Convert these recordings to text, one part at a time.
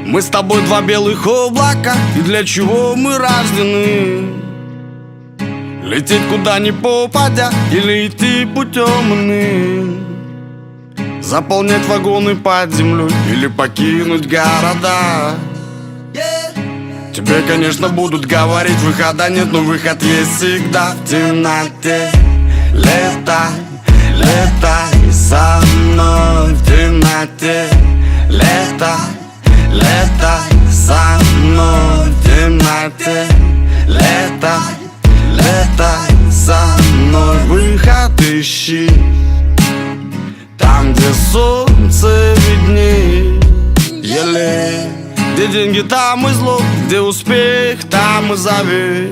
Мы с тобой два белых облака, и для чего мы рождены? Лететь куда ни попадя, или идти путем иным? Заполнять вагоны под землей, или покинуть города? Тебе, конечно, будут говорить, выхода нет, но выход есть всегда в темноте. Летай, летай со мной в темноте. Летай, летай со мной в темноте. Летай, летай со мной, выход ищи там, где солнце виднее. Где деньги, там и зло, где успех, там и завет.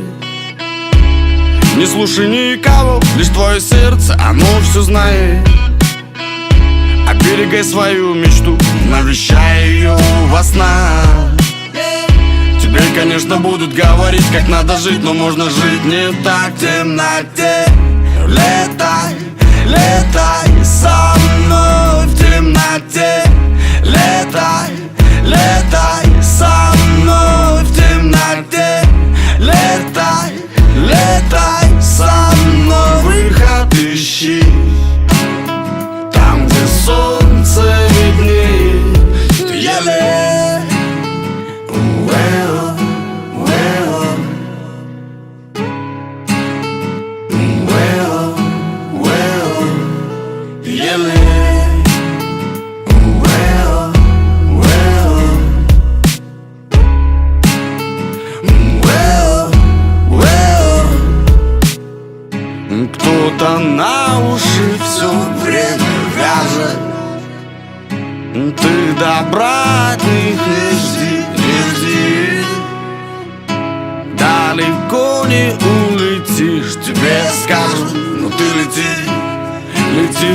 Не слушай никого, лишь твое сердце, оно все знает. Оберегай свою мечту, навещай ее во снах. Тебе, конечно, будут говорить, как надо жить, но можно жить не так в темноте. Летай, летай со мной в темноте. Летай, летай со мной в темноте. Летай, летай со мной, выход ищи там, где солнце виднее. Ты еле кто-то на уши все время вяжет. Ты добра от них не жди, не жди. Далеко не улетишь, тебе скажут, но ты лети, лети,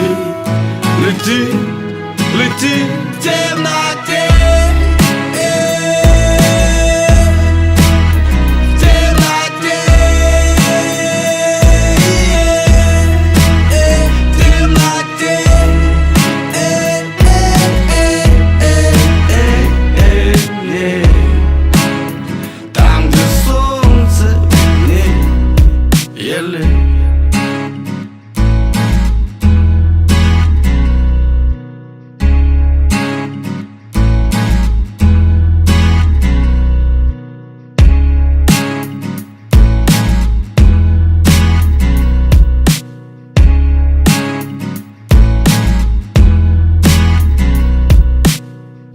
лети, лети в темноте.